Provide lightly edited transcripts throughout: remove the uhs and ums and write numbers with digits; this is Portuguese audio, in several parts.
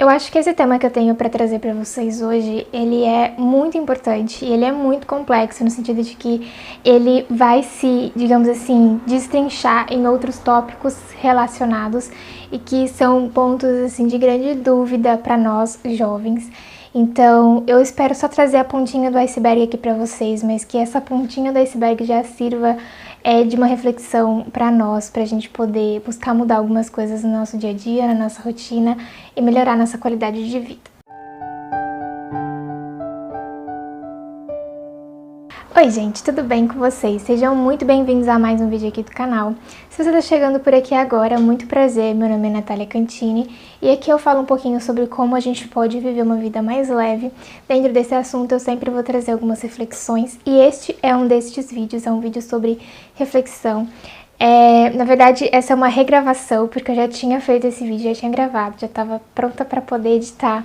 Eu acho que esse tema que eu tenho para trazer para vocês hoje, ele é muito importante e ele é muito complexo no sentido de que ele vai se, digamos assim, destrinchar em outros tópicos relacionados e que são pontos assim de grande dúvida para nós jovens. Então, eu espero só trazer a pontinha do iceberg aqui para vocês, mas que essa pontinha do iceberg já sirva de uma reflexão para nós, para a gente poder buscar mudar algumas coisas no nosso dia a dia, na nossa rotina e melhorar nossa qualidade de vida. Oi gente, tudo bem com vocês? Sejam muito bem-vindos a mais um vídeo aqui do canal. Se você está chegando por aqui agora, muito prazer, meu nome é Natália Cantini e aqui eu falo um pouquinho sobre como a gente pode viver uma vida mais leve. Dentro desse assunto eu sempre vou trazer algumas reflexões e este é um destes vídeos, é um vídeo sobre reflexão. Na verdade, essa é uma regravação, porque eu já tinha feito esse vídeo, já tinha gravado, já estava pronta para poder editar.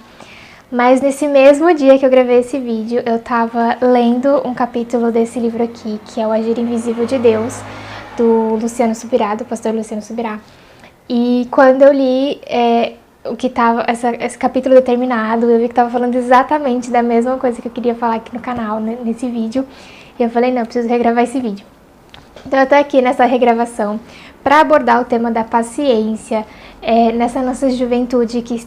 Mas nesse mesmo dia que eu gravei esse vídeo, eu tava lendo um capítulo desse livro aqui, que é O Agir Invisível de Deus, do Luciano Subirá, do pastor Luciano Subirá. E quando eu li o que tava, esse capítulo determinado, eu vi que tava falando exatamente da mesma coisa que eu queria falar aqui no canal, nesse vídeo. E eu falei, não, eu preciso regravar esse vídeo. Então eu tô aqui nessa regravação para abordar o tema da paciência, nessa nossa juventude que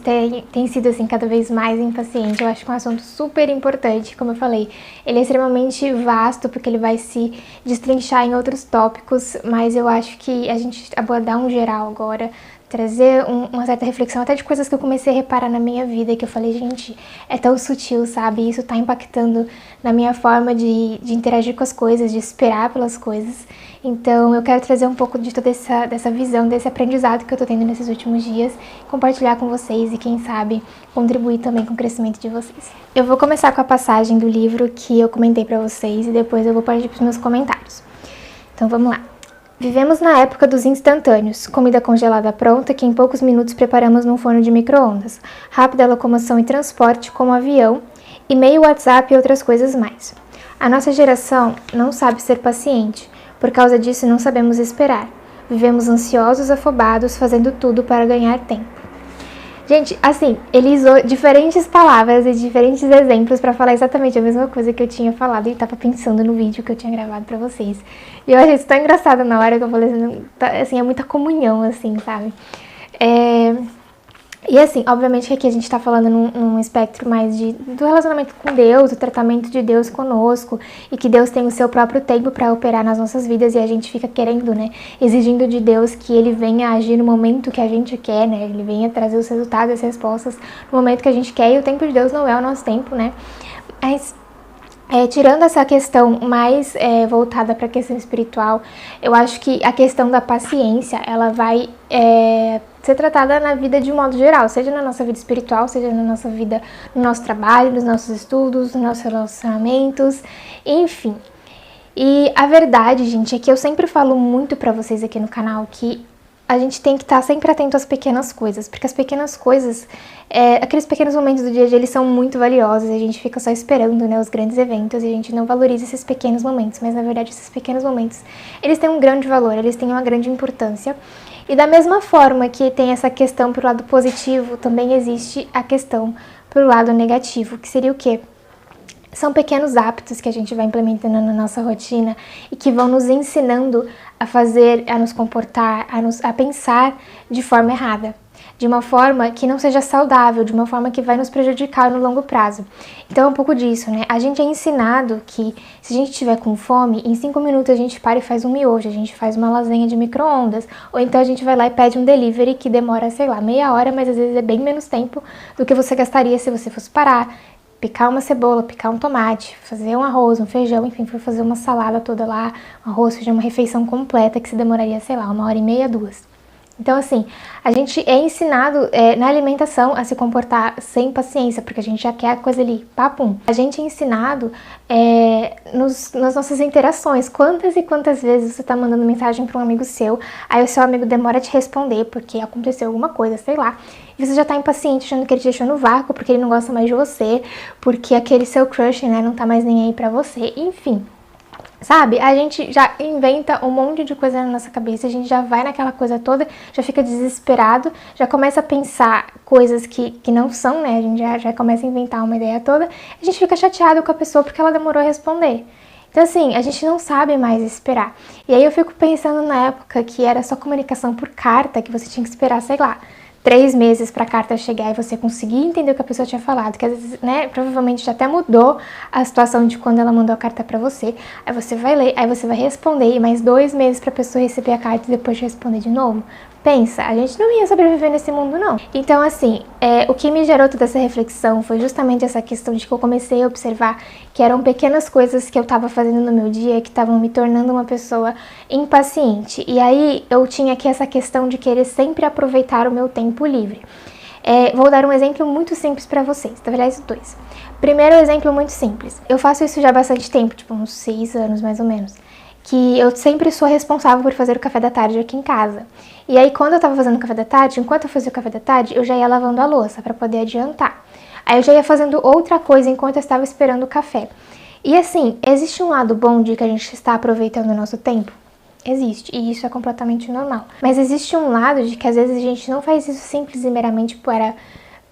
tem sido assim cada vez mais impaciente. Eu acho que é um assunto super importante, como eu falei, ele é extremamente vasto porque ele vai se destrinchar em outros tópicos, mas eu acho que a gente abordar um geral agora, trazer uma certa reflexão até de coisas que eu comecei a reparar na minha vida, que eu falei, gente, é tão sutil, sabe? Isso tá impactando na minha forma de interagir com as coisas, de esperar pelas coisas. Então eu quero trazer um pouco de toda dessa visão, desse aprendizado que eu tô tendo nesses últimos dias, compartilhar com vocês e quem sabe contribuir também com o crescimento de vocês. Eu vou começar com a passagem do livro que eu comentei pra vocês e depois eu vou partir pros meus comentários. Então vamos lá. Vivemos na época dos instantâneos, comida congelada pronta que em poucos minutos preparamos num forno de micro-ondas, rápida locomoção e transporte como avião, e-mail, WhatsApp e outras coisas mais. A nossa geração não sabe ser paciente, por causa disso não sabemos esperar. Vivemos ansiosos, afobados, fazendo tudo para ganhar tempo. Gente, assim, ele usou diferentes palavras e diferentes exemplos pra falar exatamente a mesma coisa que eu tinha falado e tava pensando no vídeo que eu tinha gravado pra vocês. E eu achei isso tão engraçado na hora que eu falei assim, é muita comunhão, assim, sabe? E assim, obviamente que aqui a gente tá falando num espectro mais do relacionamento com Deus, do tratamento de Deus conosco, e que Deus tem o seu próprio tempo pra operar nas nossas vidas e a gente fica querendo, né, exigindo de Deus que Ele venha agir no momento que a gente quer, né, Ele venha trazer os resultados, as respostas no momento que a gente quer, e o tempo de Deus não é o nosso tempo, né, mas tirando essa questão mais voltada para a questão espiritual, eu acho que a questão da paciência, ela vai ser tratada na vida de um modo geral, seja na nossa vida espiritual, seja na nossa vida, no nosso trabalho, nos nossos estudos, nos nossos relacionamentos, enfim. E a verdade, gente, é que eu sempre falo muito pra vocês aqui no canal que a gente tem que estar sempre atento às pequenas coisas, porque as pequenas coisas, aqueles pequenos momentos do dia a dia, eles são muito valiosos, e a gente fica só esperando, né, os grandes eventos, e a gente não valoriza esses pequenos momentos, mas na verdade esses pequenos momentos, eles têm um grande valor, eles têm uma grande importância, e da mesma forma que tem essa questão pro lado positivo, também existe a questão pro lado negativo, que seria o quê? São pequenos hábitos que a gente vai implementando na nossa rotina e que vão nos ensinando a fazer, a nos comportar, a pensar de forma errada. De uma forma que não seja saudável, de uma forma que vai nos prejudicar no longo prazo. Então é um pouco disso, né? A gente é ensinado que se a gente estiver com fome, em 5 minutos a gente para e faz um miojo, a gente faz uma lasanha de micro-ondas, ou então a gente vai lá e pede um delivery que demora, sei lá, meia hora, mas às vezes é bem menos tempo do que você gastaria se você fosse parar, picar uma cebola, picar um tomate, fazer um arroz, um feijão, enfim, for fazer uma salada toda lá, um arroz, feijão, uma refeição completa que se demoraria, sei lá, 1h30, 2. Então, assim, a gente é ensinado na alimentação a se comportar sem paciência, porque a gente já quer a coisa ali, papum. A gente é ensinado nas nossas interações. Quantas e quantas vezes você tá mandando mensagem para um amigo seu, aí o seu amigo demora a te responder porque aconteceu alguma coisa, sei lá, e você já tá impaciente, achando que ele te deixou no vácuo, porque ele não gosta mais de você, porque aquele seu crush, né, não tá mais nem aí pra você, enfim. Sabe? A gente já inventa um monte de coisa na nossa cabeça, a gente já vai naquela coisa toda, já fica desesperado, já começa a pensar coisas que não são, né? A gente já começa a inventar uma ideia toda, a gente fica chateado com a pessoa porque ela demorou a responder. Então, assim, a gente não sabe mais esperar. E aí eu fico pensando na época que era só comunicação por carta, que você tinha que esperar, sei lá, 3 meses pra carta chegar e você conseguir entender o que a pessoa tinha falado, que às vezes, né, provavelmente já até mudou a situação de quando ela mandou a carta pra você, aí você vai ler, aí você vai responder, e mais 2 meses pra pessoa receber a carta e depois responder de novo. Pensa, a gente não ia sobreviver nesse mundo, não. Então, assim, o que me gerou toda essa reflexão foi justamente essa questão de que eu comecei a observar que eram pequenas coisas que eu tava fazendo no meu dia que estavam me tornando uma pessoa impaciente. E aí, eu tinha aqui essa questão de querer sempre aproveitar o meu tempo livre. Vou dar um exemplo muito simples pra vocês, na verdade 2. Primeiro exemplo muito simples. Eu faço isso já há bastante tempo, tipo uns 6 anos mais ou menos. Que eu sempre sou responsável por fazer o café da tarde aqui em casa. E aí, quando eu tava fazendo o café da tarde, enquanto eu fazia o café da tarde, eu já ia lavando a louça pra poder adiantar. Aí eu já ia fazendo outra coisa enquanto eu estava esperando o café. E assim, existe um lado bom de que a gente está aproveitando o nosso tempo? Existe, e isso é completamente normal. Mas existe um lado de que às vezes a gente não faz isso simples e meramente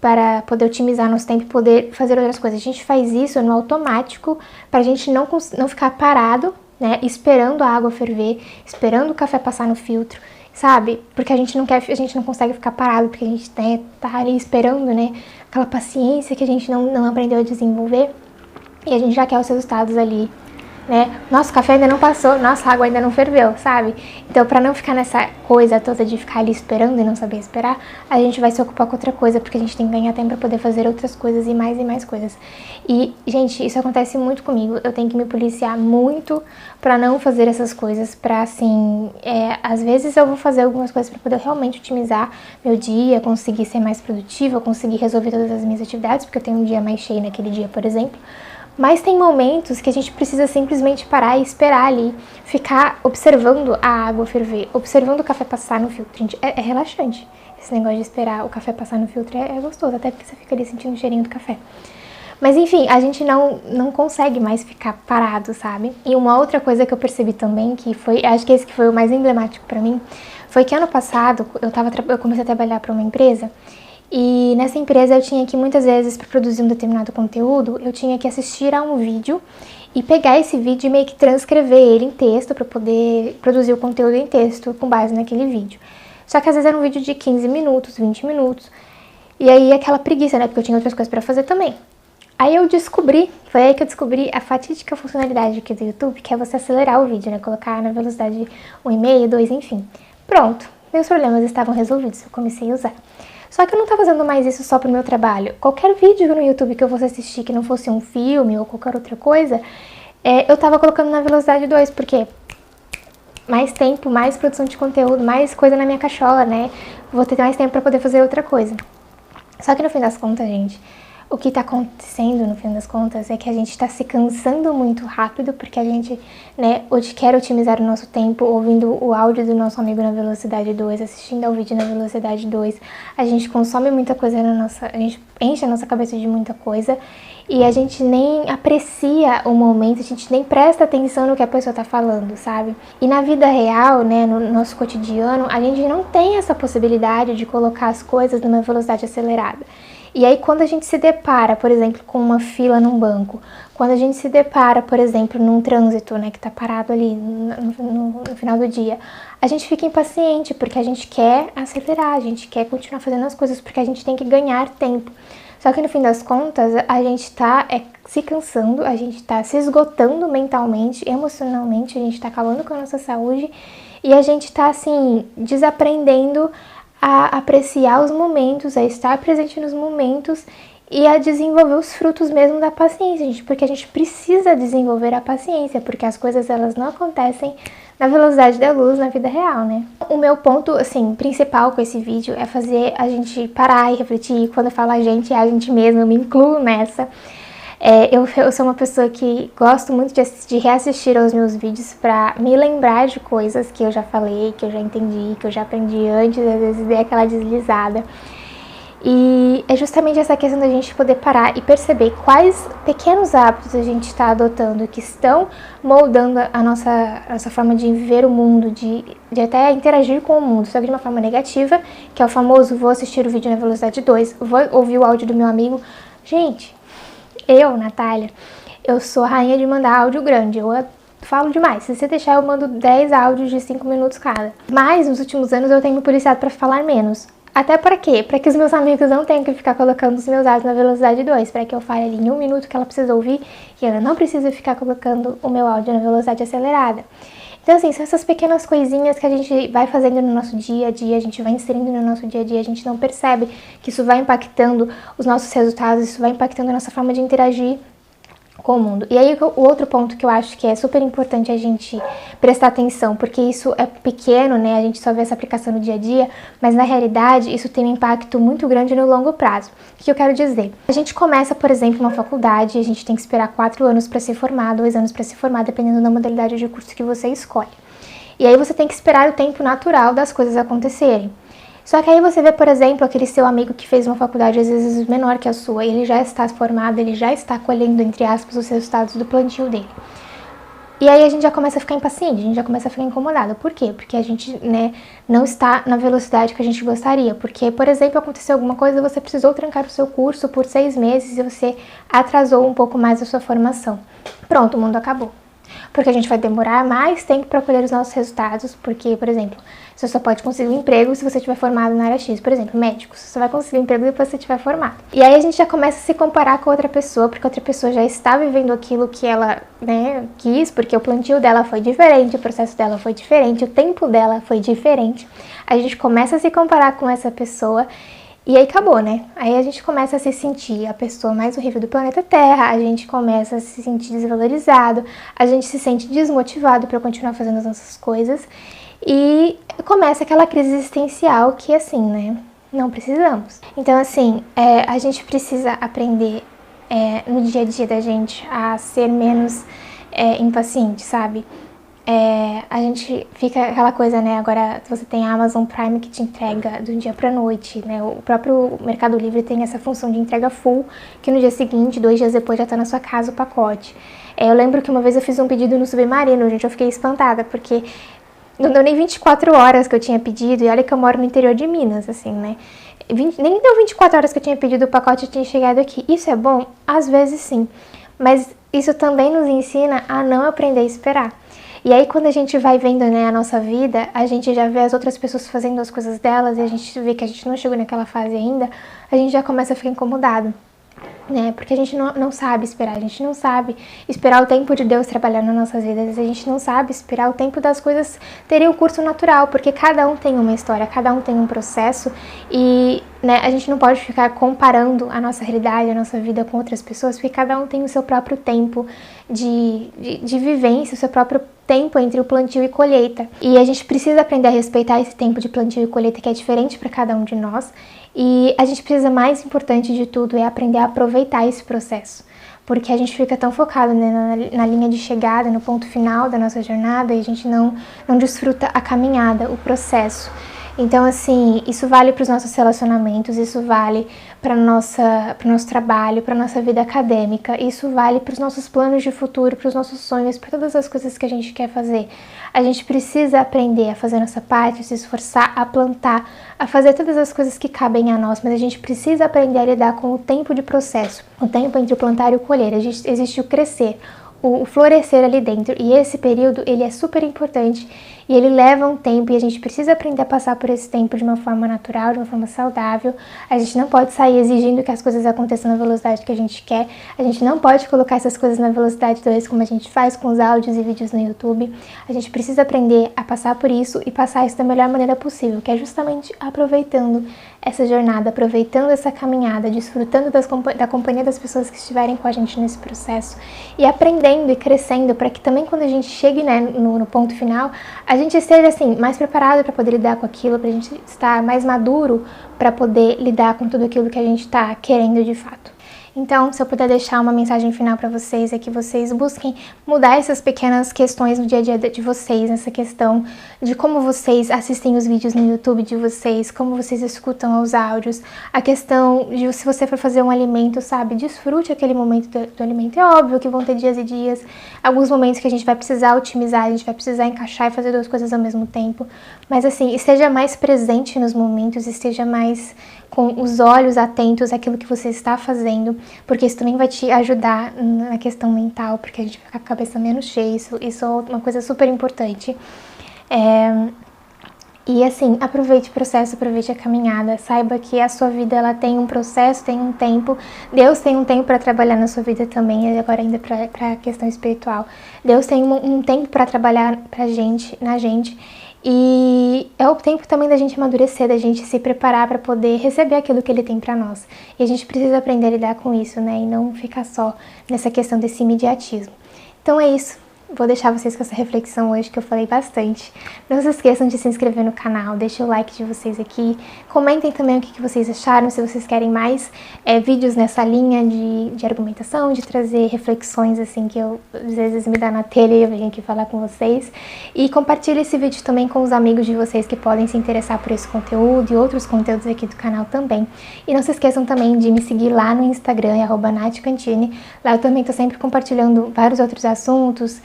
para poder otimizar nosso tempo e poder fazer outras coisas. A gente faz isso no automático pra gente não ficar parado, né, esperando a água ferver, esperando o café passar no filtro, sabe? Porque a gente não consegue ficar parado, porque a gente, né, tá ali esperando, né, aquela paciência que a gente não aprendeu a desenvolver, e a gente já quer os resultados ali, né? Nossa, o café ainda não passou, nossa, a água ainda não ferveu, sabe? Então, pra não ficar nessa coisa toda de ficar ali esperando e não saber esperar, a gente vai se ocupar com outra coisa, porque a gente tem que ganhar tempo pra poder fazer outras coisas e mais coisas. E, gente, isso acontece muito comigo, eu tenho que me policiar muito pra não fazer essas coisas, pra, assim, às vezes eu vou fazer algumas coisas pra poder realmente otimizar meu dia, conseguir ser mais produtiva, conseguir resolver todas as minhas atividades, porque eu tenho um dia mais cheio naquele dia, por exemplo. Mas tem momentos que a gente precisa simplesmente parar e esperar ali, ficar observando a água ferver, observando o café passar no filtro. Gente, é relaxante esse negócio de esperar o café passar no filtro, é gostoso, até porque você fica ali sentindo o cheirinho do café. Mas enfim, a gente não consegue mais ficar parado, sabe? E uma outra coisa que eu percebi também, que foi, acho que esse que foi o mais emblemático pra mim, foi que ano passado eu comecei a trabalhar pra uma empresa. E nessa empresa eu tinha que muitas vezes, para produzir um determinado conteúdo, eu tinha que assistir a um vídeo e pegar esse vídeo e meio que transcrever ele em texto para poder produzir o conteúdo em texto com base naquele vídeo. Só que às vezes era um vídeo de 15 minutos, 20 minutos, e aí aquela preguiça, né, porque eu tinha outras coisas para fazer também. Aí foi aí que eu descobri a fatídica funcionalidade aqui do YouTube, que é você acelerar o vídeo, né, colocar na velocidade 1,5, 2, enfim. Pronto, meus problemas estavam resolvidos, eu comecei a usar. Só que eu não tava fazendo mais isso só pro meu trabalho. Qualquer vídeo no YouTube que eu fosse assistir que não fosse um filme ou qualquer outra coisa, eu tava colocando na velocidade 2, porque mais tempo, mais produção de conteúdo, mais coisa na minha cachola, né? Vou ter mais tempo pra poder fazer outra coisa. Só que no fim das contas, gente, o que tá acontecendo no fim das contas é que a gente tá se cansando muito rápido, porque a gente, né, quer otimizar o nosso tempo ouvindo o áudio do nosso amigo na velocidade 2, assistindo ao vídeo na velocidade 2. A gente consome muita coisa a gente enche a nossa cabeça de muita coisa e a gente nem aprecia o momento, a gente nem presta atenção no que a pessoa tá falando, sabe? E na vida real, né, no nosso cotidiano, a gente não tem essa possibilidade de colocar as coisas numa velocidade acelerada. E aí, quando a gente se depara, por exemplo, com uma fila num banco, quando a gente se depara, por exemplo, num trânsito, né, que tá parado ali no final do dia, a gente fica impaciente, porque a gente quer acelerar, a gente quer continuar fazendo as coisas, porque a gente tem que ganhar tempo. Só que no fim das contas, a gente tá se cansando, a gente tá se esgotando mentalmente, emocionalmente, a gente tá acabando com a nossa saúde, e a gente tá, assim, desaprendendo a apreciar os momentos, a estar presente nos momentos e a desenvolver os frutos mesmo da paciência, gente, porque a gente precisa desenvolver a paciência, porque as coisas elas não acontecem na velocidade da luz na vida real, né? O meu ponto, assim, principal com esse vídeo é fazer a gente parar e refletir. Quando eu falo a gente, é a gente mesmo, eu me incluo nessa. Eu sou uma pessoa que gosto muito de reassistir aos meus vídeos pra me lembrar de coisas que eu já falei, que eu já entendi, que eu já aprendi antes, às vezes dei aquela deslizada. E é justamente essa questão da gente poder parar e perceber quais pequenos hábitos a gente está adotando que estão moldando a nossa forma de ver o mundo, de até interagir com o mundo, só que de uma forma negativa, que é o famoso vou assistir o vídeo na velocidade 2, vou ouvir o áudio do meu amigo. Gente, eu, Natália, eu sou a rainha de mandar áudio grande, eu falo demais. Se você deixar, eu mando 10 áudios de 5 minutos cada. Mas nos últimos anos eu tenho me policiado para falar menos. Até para quê? Para que os meus amigos não tenham que ficar colocando os meus áudios na velocidade 2, para que eu fale ali em 1 minuto que ela precisa ouvir e ela não precisa ficar colocando o meu áudio na velocidade acelerada. Então, assim, são essas pequenas coisinhas que a gente vai fazendo no nosso dia a dia, a gente vai inserindo no nosso dia a dia, a gente não percebe que isso vai impactando os nossos resultados, isso vai impactando a nossa forma de interagir com o mundo. E aí o outro ponto que eu acho que é super importante a gente prestar atenção, porque isso é pequeno, né, a gente só vê essa aplicação no dia a dia, mas na realidade isso tem um impacto muito grande no longo prazo. O que eu quero dizer? A gente começa, por exemplo, uma faculdade, a gente tem que esperar 4 anos para se formar, 2 anos para se formar, dependendo da modalidade de curso que você escolhe. E aí você tem que esperar o tempo natural das coisas acontecerem. Só que aí você vê, por exemplo, aquele seu amigo que fez uma faculdade às vezes menor que a sua, ele já está formado, ele já está colhendo, entre aspas, os resultados do plantio dele. E aí a gente já começa a ficar impaciente, a gente já começa a ficar incomodado. Por quê? Porque a gente, né, não está na velocidade que a gente gostaria. Porque, por exemplo, aconteceu alguma coisa, você precisou trancar o seu curso por 6 meses e você atrasou um pouco mais a sua formação. Pronto, o mundo acabou. Porque a gente vai demorar mais tempo para colher os nossos resultados, porque, por exemplo, você só pode conseguir um emprego se você estiver formado na área X. Por exemplo, médico, você só vai conseguir um emprego depois que você estiver formado. E aí a gente já começa a se comparar com outra pessoa, porque outra pessoa já está vivendo aquilo que ela, né, quis, porque o plantio dela foi diferente, o processo dela foi diferente, o tempo dela foi diferente. A gente começa a se comparar com essa pessoa. E aí acabou, né? Aí a gente começa a se sentir a pessoa mais horrível do planeta Terra, a gente começa a se sentir desvalorizado, a gente se sente desmotivado para continuar fazendo as nossas coisas e começa aquela crise existencial que, assim, né? Não precisamos. Então, assim, a gente precisa aprender no dia a dia da gente a ser menos impaciente, sabe? A gente fica aquela coisa, né, agora você tem a Amazon Prime que te entrega do dia pra noite, né, o próprio Mercado Livre tem essa função de entrega full, que no dia seguinte, 2 dias depois já tá na sua casa o pacote. Eu lembro que uma vez eu fiz um pedido no Submarino, gente, eu fiquei espantada, porque não deu nem 24 horas que eu tinha pedido, e olha que eu moro no interior de Minas, assim, né, nem deu 24 horas que eu tinha pedido, o pacote tinha chegado aqui. Isso é bom? Às vezes sim, mas isso também nos ensina a não aprender a esperar. E aí quando a gente vai vendo, né, a nossa vida, a gente já vê as outras pessoas fazendo as coisas delas e a gente vê que a gente não chegou naquela fase ainda, a gente já começa a ficar incomodado, né? Porque a gente não sabe esperar, a gente não sabe esperar o tempo de Deus trabalhar nas nossas vidas, a gente não sabe esperar o tempo das coisas terem o curso natural, porque cada um tem uma história, cada um tem um processo e, né, a gente não pode ficar comparando a nossa realidade, a nossa vida com outras pessoas, porque cada um tem o seu próprio tempo de vivência, o seu próprio tempo entre o plantio e colheita. E a gente precisa aprender a respeitar esse tempo de plantio e colheita que é diferente para cada um de nós. E a gente precisa, mais importante de tudo, é aprender a aproveitar esse processo. Porque a gente fica tão focado, né, na linha de chegada, no ponto final da nossa jornada, e a gente não desfruta a caminhada, o processo. Então, assim, isso vale para os nossos relacionamentos, isso vale para o nosso trabalho, para a nossa vida acadêmica, isso vale para os nossos planos de futuro, para os nossos sonhos, para todas as coisas que a gente quer fazer. A gente precisa aprender a fazer nossa parte, se esforçar, a plantar, a fazer todas as coisas que cabem a nós, mas a gente precisa aprender a lidar com o tempo de processo, o tempo entre o plantar e o colher. Existe o crescer, o florescer ali dentro, e esse período ele é super importante e ele leva um tempo e a gente precisa aprender a passar por esse tempo de uma forma natural, de uma forma saudável. A gente não pode sair exigindo que as coisas aconteçam na velocidade que a gente quer, a gente não pode colocar essas coisas na velocidade 2 como a gente faz com os áudios e vídeos no YouTube. A gente precisa aprender a passar por isso e passar isso da melhor maneira possível, que é justamente aproveitando essa jornada, aproveitando essa caminhada, desfrutando da companhia das pessoas que estiverem com a gente nesse processo e aprendendo e crescendo para que também quando a gente chegue, né, no ponto final, a gente esteja assim, mais preparado para poder lidar com aquilo, para a gente estar mais maduro para poder lidar com tudo aquilo que a gente está querendo de fato. Então, se eu puder deixar uma mensagem final para vocês, é que vocês busquem mudar essas pequenas questões no dia a dia de vocês, essa questão de como vocês assistem os vídeos no YouTube de vocês, como vocês escutam os áudios, a questão de se você for fazer um alimento, sabe, desfrute aquele momento do alimento. É óbvio que vão ter dias e dias, alguns momentos que a gente vai precisar otimizar, a gente vai precisar encaixar e fazer duas coisas ao mesmo tempo, mas assim, esteja mais presente nos momentos, esteja mais com os olhos atentos àquilo que você está fazendo, porque isso também vai te ajudar na questão mental, porque a gente fica com a cabeça menos cheia, isso é uma coisa super importante. E assim, aproveite o processo, aproveite a caminhada, saiba que a sua vida ela tem um processo, tem um tempo, Deus tem um tempo para trabalhar na sua vida também, e agora ainda para a questão espiritual. Deus tem um tempo para trabalhar na gente, e é o tempo também da gente amadurecer, da gente se preparar para poder receber aquilo que Ele tem para nós. E a gente precisa aprender a lidar com isso, né, e não ficar só nessa questão desse imediatismo. Então é isso. Vou deixar vocês com essa reflexão hoje, que eu falei bastante. Não se esqueçam de se inscrever no canal, deixem o like de vocês aqui. Comentem também o que vocês acharam, se vocês querem mais vídeos nessa linha de argumentação, de trazer reflexões assim que eu, às vezes me dá na telha e eu venho aqui falar com vocês. E compartilhe esse vídeo também com os amigos de vocês que podem se interessar por esse conteúdo e outros conteúdos aqui do canal também. E não se esqueçam também de me seguir lá no Instagram, @NathCantini. Lá eu também tô sempre compartilhando vários outros assuntos,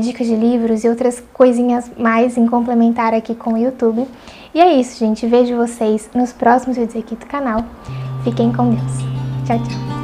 dicas de livros e outras coisinhas mais em complementar aqui com o YouTube. E é isso, gente. Vejo vocês nos próximos vídeos aqui do canal. Fiquem com Deus. Tchau, tchau.